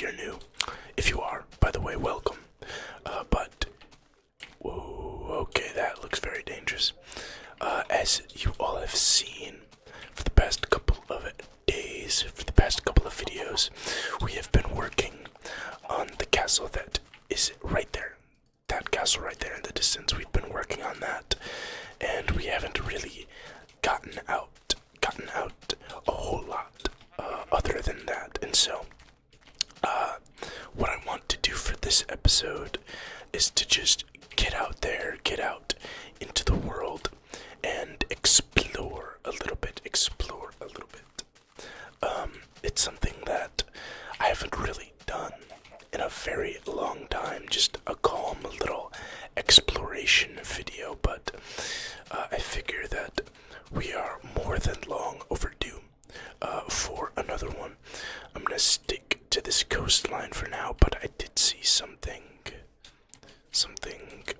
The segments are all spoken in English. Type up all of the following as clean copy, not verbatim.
you're new. If you are, by the way, welcome. But whoa, okay, that looks very dangerous. As you all have seen, for the past couple of days, for the past couple of videos, we have been working on the castle that is right there. That castle right there in the distance. We've been working on that, and we haven't really gotten out a whole lot other than that. And so, what I want to do for this episode is to just get out there, get out into the world, and explore a little bit. It's something that I haven't really done in a very long time, just a calm little exploration video, but I figure that we are more than long overdue for another one. I'm gonna stick to this coastline for now, but I did see something,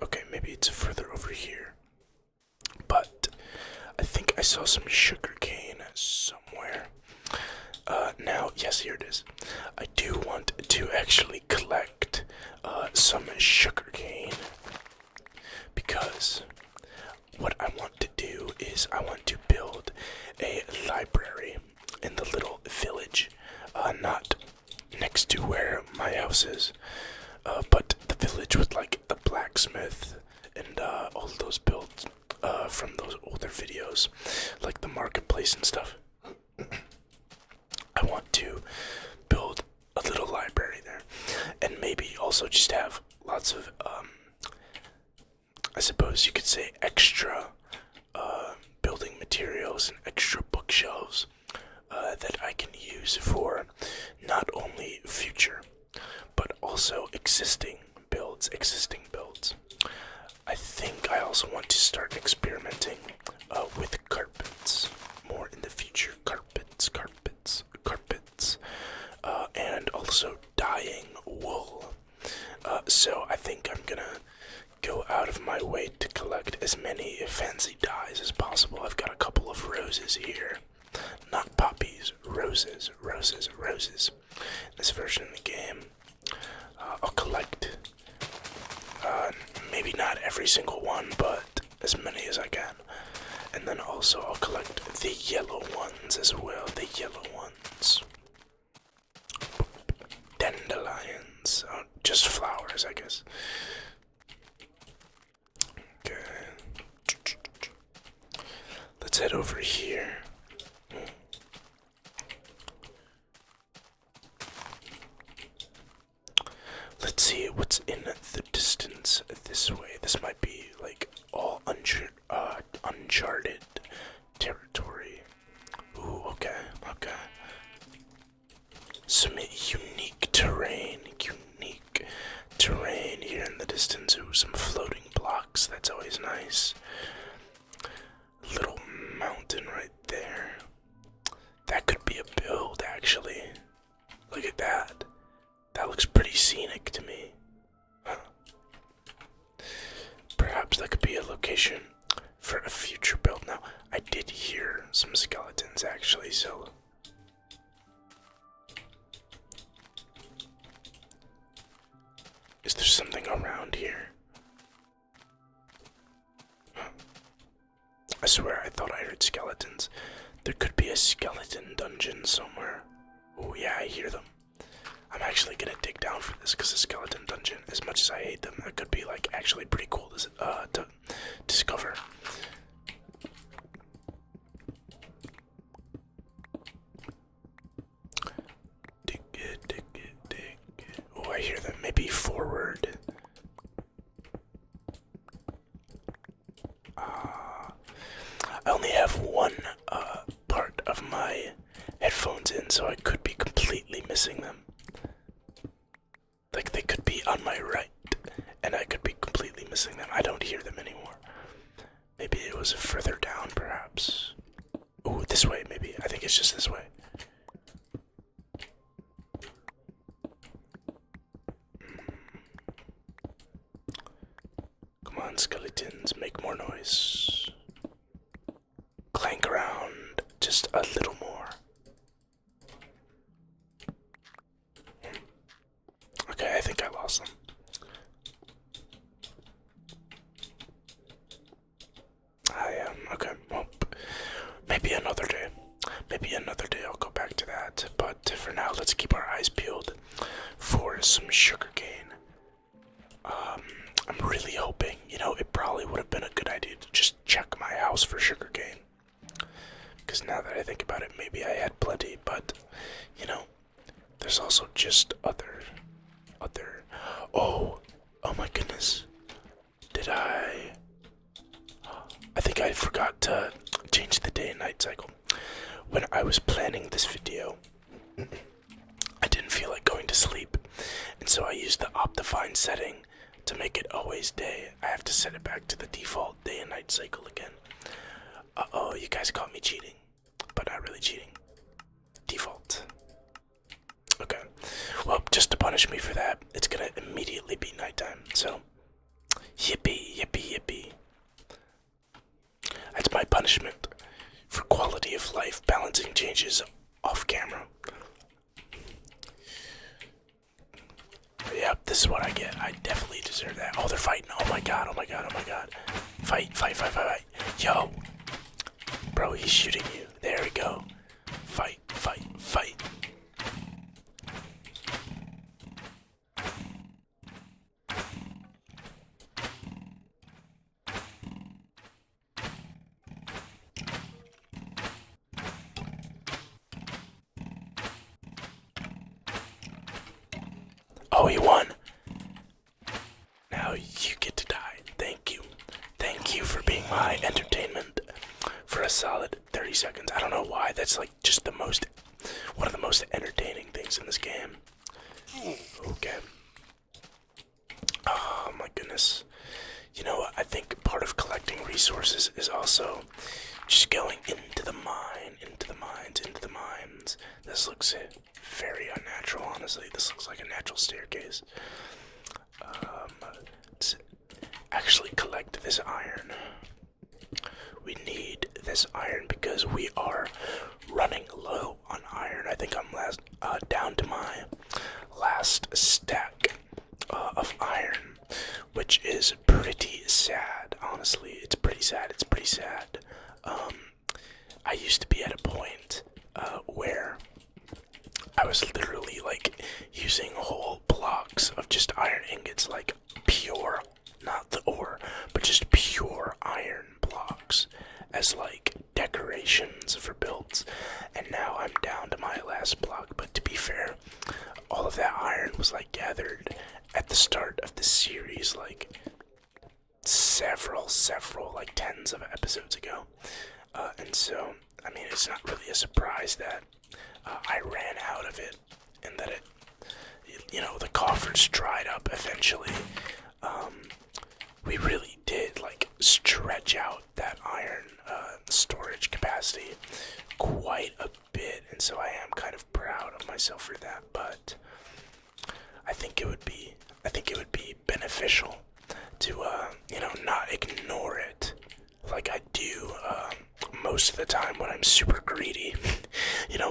okay, maybe it's further over here, but I think I saw some sugar cane somewhere. Now, yes, here it is. I do want to actually collect some sugar cane, because what I want to do is I want to build a library in the little village, not next to where my house is, but the village with like the blacksmith and all those builds from those older videos, like the marketplace and stuff. I want to build a little library there, and maybe also just have lots of, I suppose you could say, extra building materials and extra bookshelves that I can use for not only future, but also existing builds. I think I also want to start experimenting with carpets more in the future. Carpets, and also dyeing wool. So I think I'm gonna go out of my way to collect as many fancy dyes as possible. I've got a couple of roses here. Not poppies, roses. This version of the game. I'll collect, maybe not every single one, but as many as I can. And then also I'll collect the yellow ones as well, Dandelions, just flowers, I guess. Okay. Let's head over here. Let's see what's in the distance this way. This might be like all uncharted territory. Ooh, okay. Some unique terrain here in the distance. Ooh, some floating blocks. That's always nice. Little mountain right there. That could be a build, actually. Look at that. That looks pretty scenic to me. Huh. Perhaps that could be a location for a future build. Now, I did hear some skeletons, actually, so... Is there something around here? Huh. I swear, I thought I heard skeletons. There could be a skeleton dungeon somewhere. Oh yeah, I hear them. I'm actually gonna dig down for this, because the skeleton dungeon, as much as I hate them, it could be like actually pretty cool to discover. Dig it. Oh, I hear them. Maybe forward. I only have one part of my headphones in, so I could be completely missing them. Like, they could be on my right, and I could be completely missing them. I don't hear them anymore. Maybe it was further down, perhaps. Ooh, this way, maybe. I think it's just this way. Come on, skeletons, make more noise. Clank around just a little more. awesome. Okay, well, maybe another day. Maybe another day I'll go back to that. But for now, let's keep our eyes peeled for some sugarcane. I'm really hoping, it probably would have been a good idea to just check my house for sugarcane. Because now that I think about it, maybe I had plenty, but, there's also just other, oh my goodness. I think I forgot to change the day and night cycle. When I was planning this video, I didn't feel like going to sleep, and so I used the Optifine setting to make it always day. I have to set it back to the default day and night cycle again. Uh-oh, you guys caught me cheating, but not really cheating. Default. Okay, well, just to punish me for that, it's gonna immediately be nighttime, so yippee, yippee, yippee. That's my punishment for quality of life balancing changes off camera. Yep, this is what I get. I definitely deserve that. Oh, they're fighting. Oh my god, oh my god, oh my god. Fight, fight, fight, fight, fight. Yo. Bro, he's shooting you. There we go. Fight, fight, fight. Oh, he won. Now you get to die. Thank you. Thank you for being my entertainment for a solid 30 seconds. I don't know why. That's like just one of the most entertaining things in this game. Okay. Oh my goodness. I think part of collecting resources is also just going into the mine, into the mines, into the mines. This looks very unnatural, honestly. This looks like a natural staircase. Let's actually collect this iron. We need this iron because we are running low on iron. I think I'm down to my last stack of iron, which is pretty sad, honestly. It's pretty sad, it's pretty sad. I used to be at a point where I was literally like using whole blocks of just iron ingots, like pure, not the ore, but just pure iron blocks as like decorations for builds. And now I'm down to my last block, but to be fair, all of that iron was like gathered at the start of the series, like several, like tens of episodes ago. And so, I mean, it's not really a surprise that I ran out of it, and that the coffers dried up eventually. We really did like stretch out that iron storage capacity quite a bit, and so I am kind of proud of myself for that. But I think it would be beneficial to not ignore it like I do most of the time when I'm super greedy.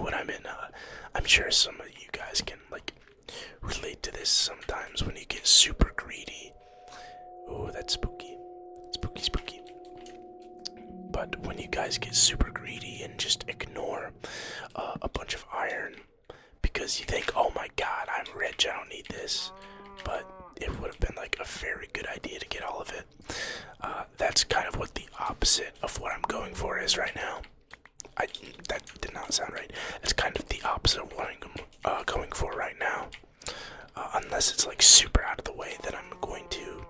When I'm in I'm sure some of you guys can like relate to this sometimes when you get super greedy. Oh, that's spooky. Spooky, spooky. But when you guys get super greedy and just ignore a bunch of iron because you think, oh my god, I'm rich, I don't need this. But it would have been like a very good idea to get all of it. That's kind of what the opposite of what I'm going for is right now. That did not sound right. It's kind of the opposite of what I'm going for right now. Unless it's like super out of the way, then I'm going to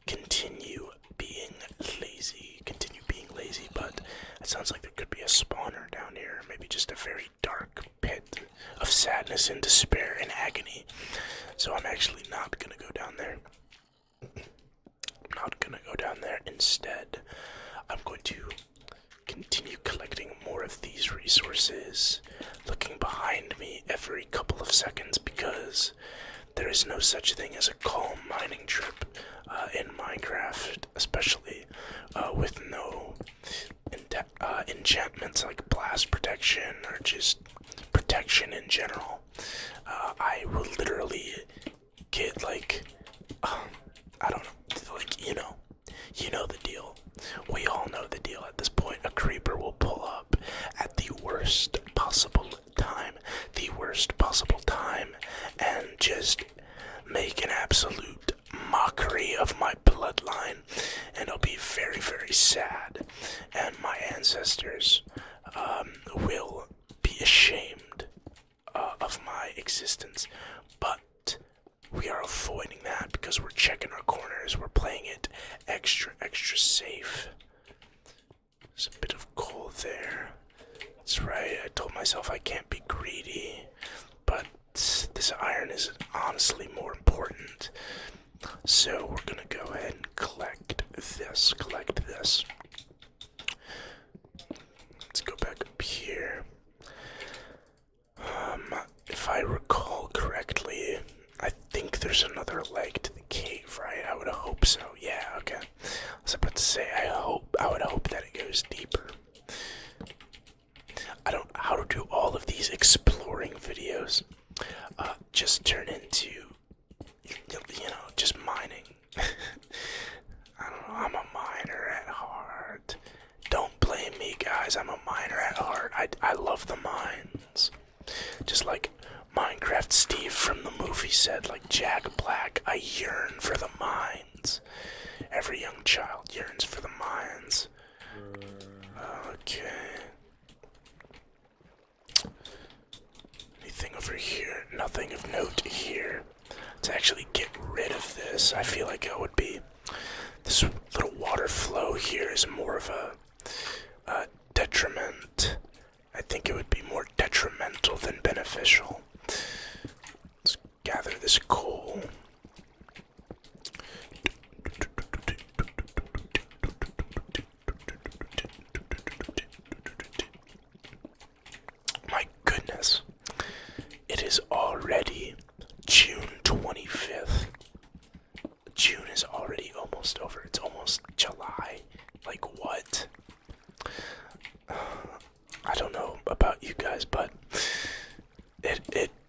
continue being lazy. But it sounds like there could be a spawner down here. Maybe just a very dark pit of sadness and despair and agony. So I'm actually not gonna go down there. I'm not gonna go down there. Instead, I'm going to continue collecting more of these resources, looking behind me every couple of seconds, because there is no such thing as a calm mining trip in Minecraft, especially with no enchantments like blast protection or just protection in general. I will literally get like just make an absolute mockery of my bloodline, and I'll be very, very sad, and my ancestors will be ashamed of my existence. But we are avoiding that because we're checking our corners. We're playing it extra, extra safe. There's a bit of coal there. That's right, I told myself I can't be greedy, but this iron is honestly more important. So we're gonna go ahead and collect this. Let's go back up here. If I recall correctly, I think there's another leg to the cave, right? I would hope so. Yeah, okay. I was about to say, I would hope that it goes deeper. How to do all of these exploring videos just turn into, just mining. I don't know, I'm a miner at heart. Don't blame me, guys, I'm a miner at heart. I love the mines. Just like Minecraft Steve from the movie said, like Jack Black, I yearn for the mines. Every young child yearns for the mines. Okay. Anything over here? Nothing of note here. To actually get rid of this, I feel like it would be... This little water flow here is more of a detriment. I think it would be more detrimental than beneficial. Let's gather this coal. My goodness. It is already June 25th. June is already almost over. It's almost July. Like what? I don't know about you guys, but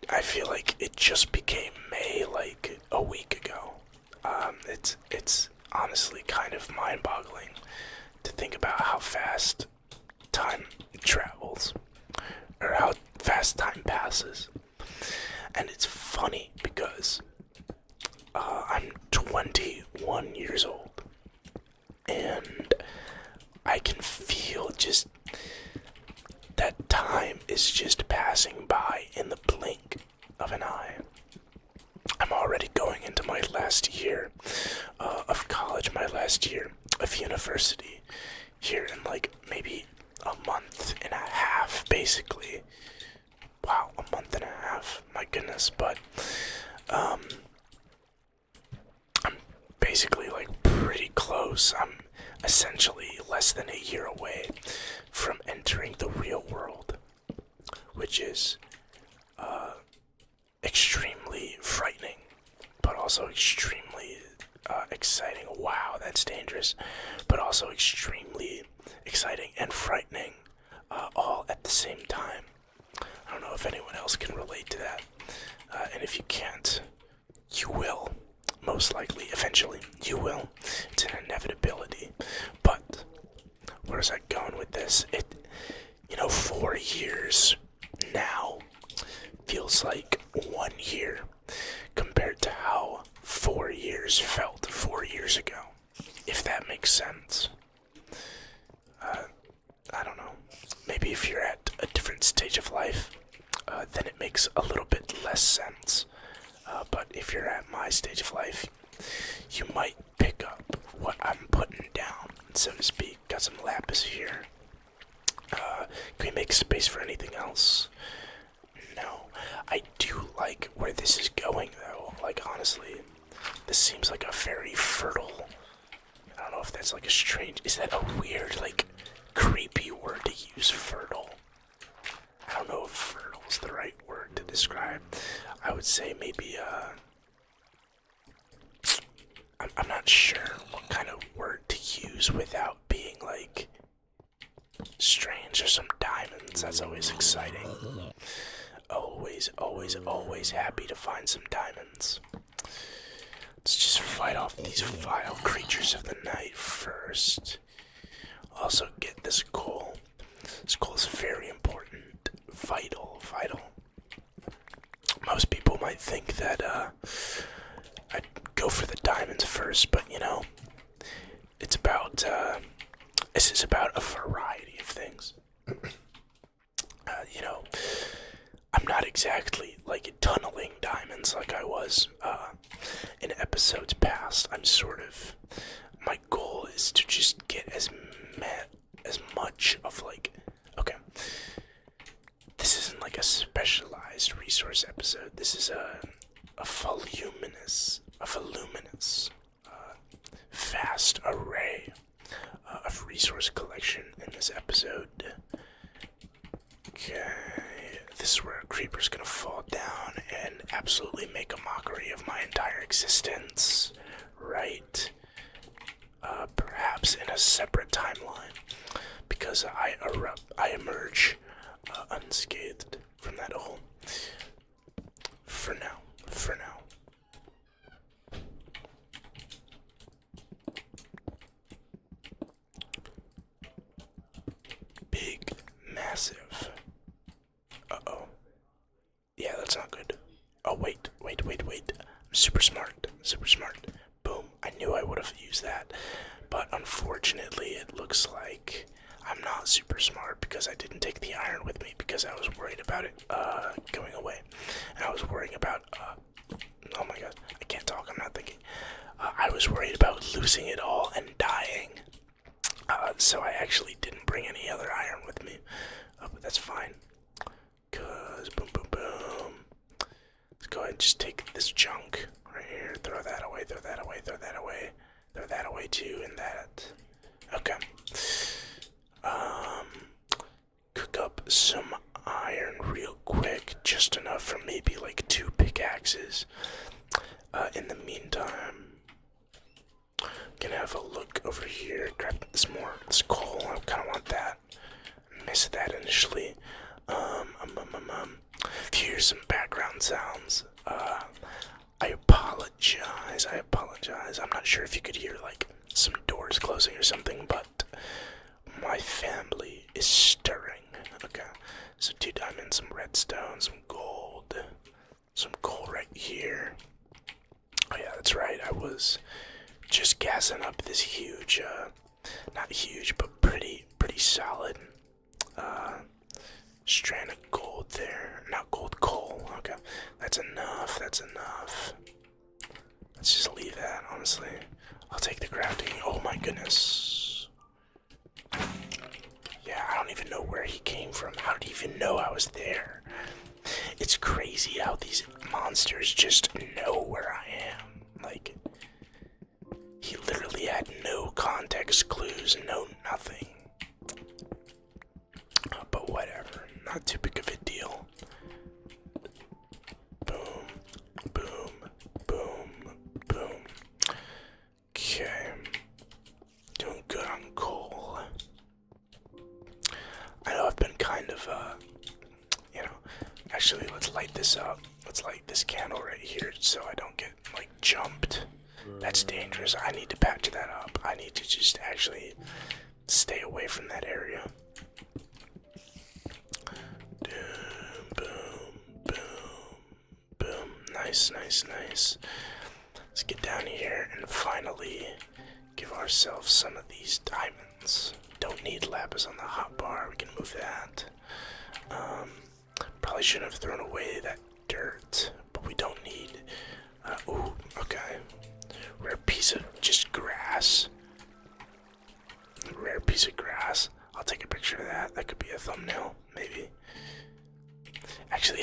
I feel like it just became May like a week ago. It's honestly kind of mind-boggling to think about how fast time travels, or how fast time passes. And it's funny because I'm 21 years old, and I can feel just that time is just passing by in the blink of an eye. I'm already going into my last year of college, my last year of university, here in like maybe a month and a half, basically. Wow, a month and a half, my goodness, but I'm basically like pretty close. I'm essentially less than a year away from entering the real world, which is extremely frightening, but also extremely exciting. Wow, that's dangerous, but also extremely exciting and frightening, all at the same time. I don't know if anyone else can relate to that, and if you can't, you will. Most likely, eventually, you will. It's an inevitability. But where is I going with this? 4 years now feels like 1 year compared to how 4 years felt 4 years ago, if that makes sense. I don't know. Maybe if you're at a different stage of life, then it makes a little bit less sense. But if you're at my stage of life, you might pick up what I'm putting down, so to speak. Got some lapis here. Can we make space for anything else? No. I do like where this is going, though. Like, honestly, this seems like a very fertile... I don't know if that's like a strange... Is that a weird, like, creepy word to use, fertile? I don't know if fertile is the right word to describe. I would say maybe, I'm not sure what kind of word to use without being, like, strange. Or some diamonds. That's always exciting. Always, always, always happy to find some diamonds. Let's just fight off these vile creatures of the night first. Also get this coal. This coal is very important. Vital, vital. Most people might think that I'd go for the diamonds first, but it's about this is about a variety of things. I'm not exactly like tunneling diamonds like I was in episodes past. My goal is to just get as much of okay. This isn't like a specialized resource episode. This is a voluminous, vast array of resource collection in this episode. Okay, this is where a creeper's gonna fall down and absolutely make a mockery of my entire existence, right? Perhaps in a separate timeline, because I emerge unscathed from that hole. For now. Big, massive. Uh-oh. Yeah, that's not good. Oh, wait. I'm super smart. Boom. I knew I would have used that. But unfortunately, it looks like I'm not super smart because I didn't take the iron with me because I was worried about it going away. And I was worrying about, oh my god, I can't talk, I'm not thinking. I was worried about losing it all and dying. So I actually didn't bring any other iron with me. But that's fine. Cause boom. Let's go ahead and just take this junk right here. Throw that away too, and that. Okay. Cook up some iron real quick, just enough for maybe like 2 pickaxes. In the meantime, gonna have a look over here, grab this coal. I kind of want that. Missed that initially. If you hear some background sounds, I apologize. I'm not sure if you could hear like some doors closing or something, but my family is stirring. Okay, so 2 diamonds, some redstone, some gold, some coal right here. Oh yeah, that's right. I was just gassing up this huge, not huge, but pretty solid strand of gold there. Not gold, coal. Okay, that's enough. Let's just leave that, honestly. I'll take the crafting. Oh my goodness. Yeah, I don't even know where he came from. How did he even know I was there? It's crazy how these monsters just know where I am. Like, he literally had no context clues, no nothing. But whatever, not too big of a deal. Boom. Okay. Doing good on coal. I know I've been kind of, actually, let's light this up. Let's light this candle right here so I don't get, like, jumped. That's dangerous. I need to patch that up. I need to just actually stay away from that area. Boom. Nice. Let's get down here and finally give ourselves some of these diamonds. Don't need lapis on the hotbar. We can move that. Probably shouldn't have thrown away that dirt, but we don't need. Ooh, okay. Rare piece of just grass. Rare piece of grass. I'll take a picture of that. That could be a thumbnail, maybe. Actually,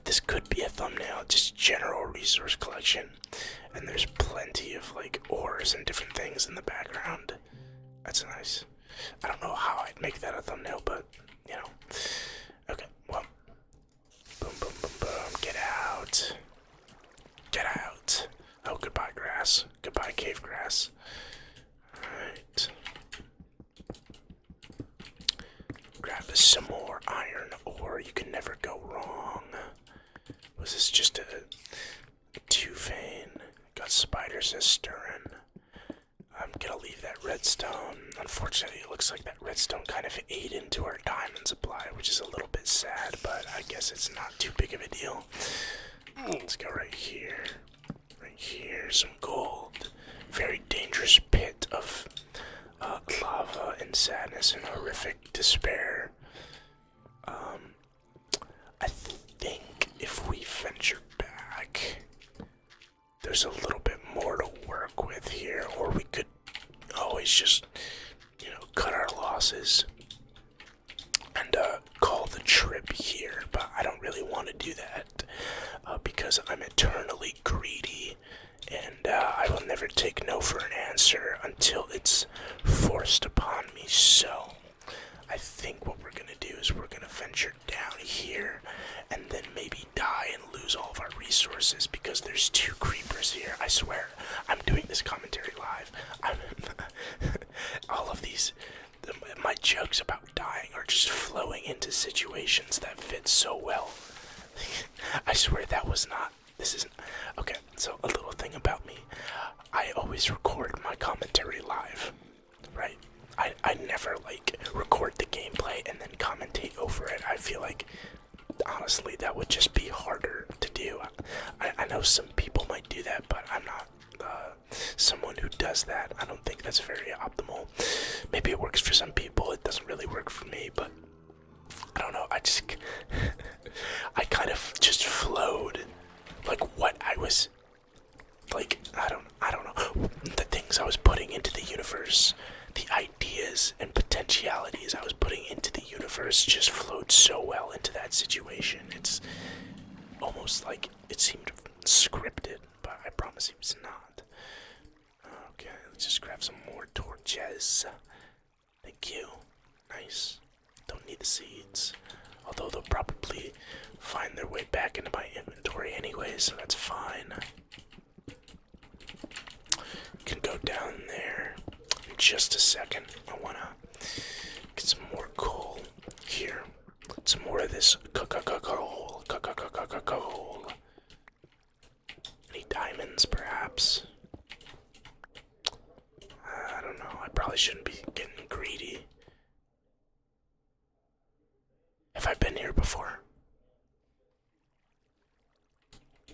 this could be a thumbnail. Just general resource collection, and there's plenty of like ores and different things in the background. That's nice. I don't know how I'd make that a thumbnail, but Okay, well, boom. Get out. Oh, goodbye grass. Goodbye cave grass. Alright. Grab some more iron ore. You can never go wrong. Was this just a 2 vein? Got spiders as stirring. I'm gonna leave that redstone. Unfortunately, it looks like that redstone kind of ate into our diamond supply, which is a little bit sad, but I guess it's not too big of a deal. Let's go right here. Right here, some gold. Very dangerous pit of lava and sadness and horrific despair. I think if we venture back, there's a little bit more to work with here, or we could always just, cut our losses and call the trip here, but I don't really want to do that because I'm eternally greedy and I will never take no for an answer until it's forced upon me. So I think what we're gonna do is we're gonna venture down here and then maybe die and lose all of our resources because there's 2 creepers here. I swear, I'm doing this commentary live. All of these, my jokes about dying are just flowing into situations that fit so well. I swear that was not, this isn't, okay, so a little thing about me. I always record my commentary live, right? I never, record the gameplay and then commentate over it. I feel like, honestly, that would just be harder to do. I know some people might do that, but I'm not someone who does that. I don't think that's very optimal. Maybe it works for some people, it doesn't really work for me, but I don't know, I kind of just flowed, what I was, I don't know, the things I was putting into the universe, the ideas and potentialities I was putting into the universe just flowed so well into that situation. It's almost like it seemed scripted, but I promise it was not. Okay, let's just grab some more torches. Thank you. Nice. Don't need the seeds. Although they'll probably find their way back into my inventory anyway, so that's fine. Can go down there in just a second. I wanna get some more coal here. Some more of this coal. Any diamonds, perhaps? I don't know. I probably shouldn't be getting greedy. Have I been here before?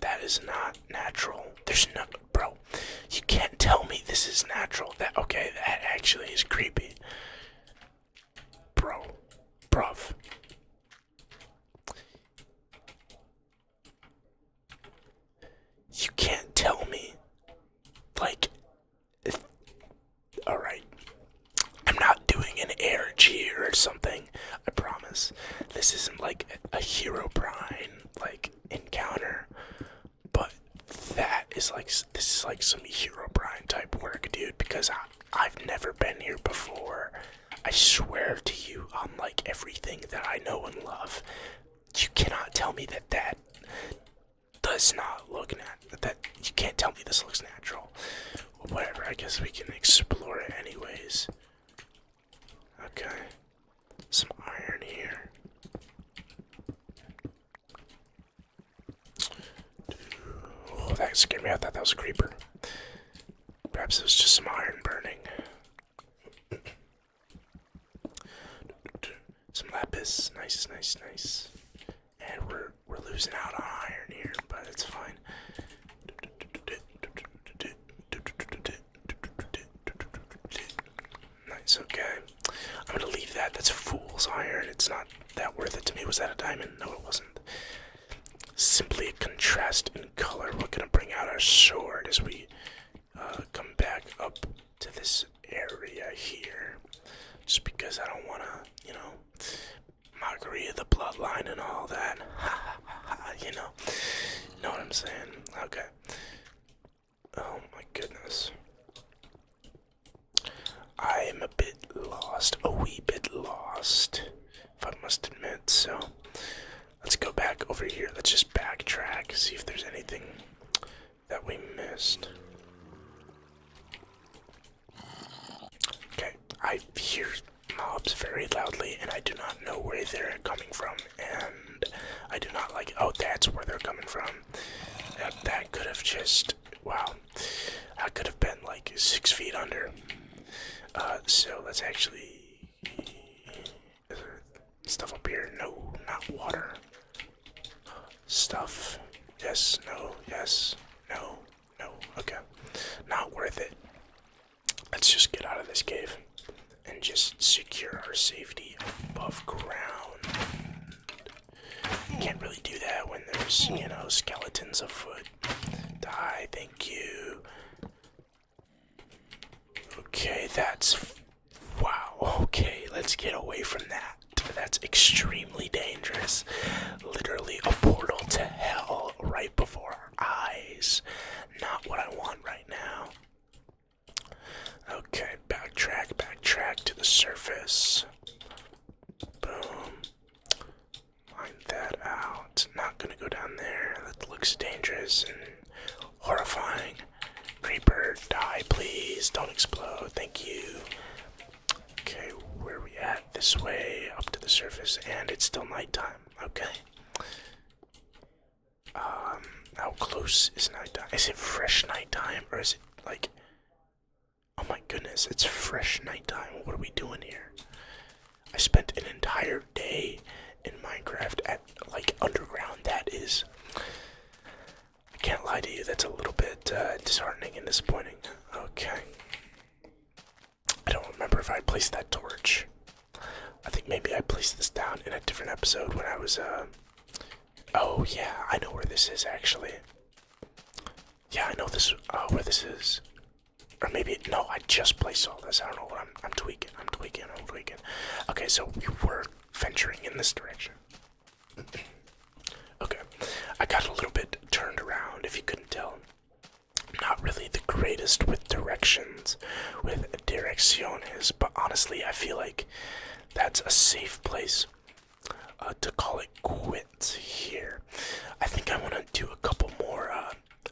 That is not natural. There's no, bro. You can't tell me this is natural. Okay, that actually is creepy. Bruv. You can't tell me. Alright. I'm not doing an air G or something. I promise. This isn't like a Herobrine, encounter. But this is like some Herobrine type work, dude, because I've never been here before. I swear to you on everything that I know and love, you cannot tell me that does not look that you can't tell me this looks natural. Well, whatever, I guess we can explore it anyways. Okay. Some iron here. Oh, that scared me. I thought that was a creeper. Perhaps it was just some iron burning. Some lapis. Nice. And we're losing out on iron here, but it's fine. Nice, okay. I'm gonna leave that. That's fool's iron. It's not that worth it to me. Was that a diamond? No, it wasn't. Simply a contrast in color. We're gonna bring out our sword as we come back up to this area here. Just because I don't wanna, mockery of the bloodline and all that. Know what I'm saying? Okay. Oh my goodness. I am a bit lost, a wee bit lost, if I must admit, so let's go back over here. Let's just backtrack, see if there's anything that we missed. Okay, I hear mobs very loudly, and I do not know where they're coming from, and I do not like, oh, that's where they're coming from. That could have just, wow, I could have been 6 feet under. So let's actually, is there stuff up here? No, not water. Stuff. yes, no, yes, no, no. Okay. Not worth it. Let's just get out of this cave and just secure our safety above ground. Can't really do that when there's, skeletons afoot. Die, thank you. Okay, that's... Wow, okay, let's get away from that. That's extremely dangerous. Literally a portal to hell right before our eyes. Not what I want right now. Okay, backtrack to the surface. Boom. Find that out. Not gonna go down there. That looks dangerous and horrifying. Creeper, die please. Don't explode. Thank you. Okay, where are we at? This way, up to the surface, and it's still nighttime. Okay. How close is nighttime? Is it fresh nighttime, or is it like... Oh my goodness, it's fresh nighttime. What are we doing here? I spent an entire day in Minecraft at, like, underground. That is... I can't lie to you, that's a little bit disheartening and disappointing. Okay. I don't remember if I placed that torch. I think maybe I placed this down in a different episode when I was, Oh, yeah, I know where this is, actually. Yeah, I know this, where this is. Or maybe, no, I just placed all this. I don't know what I'm tweaking. Okay, so we were venturing in this direction. Okay, I got a little bit turned around, if you couldn't tell. Not really the greatest with directions, with direcciones, but honestly, I feel like that's a safe place to call it quits here. I think I want to do a couple more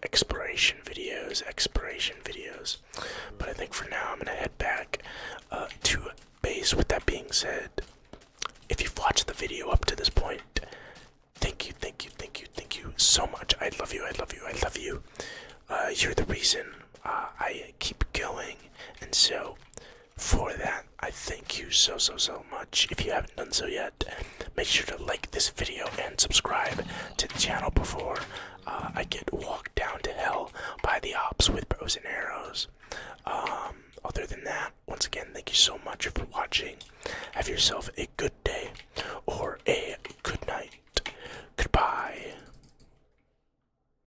exploration videos, but I think for now I'm gonna head back to base. With that being said, if you've watched the video up to this point, thank you so much. I love you. You're the reason I keep going, and so for that, I thank you so much. If you haven't done so yet, make sure to like this video and subscribe to the channel before I get walked down to hell by the ops with bows and arrows. Other than that, once again, thank you so much for watching. Have yourself a good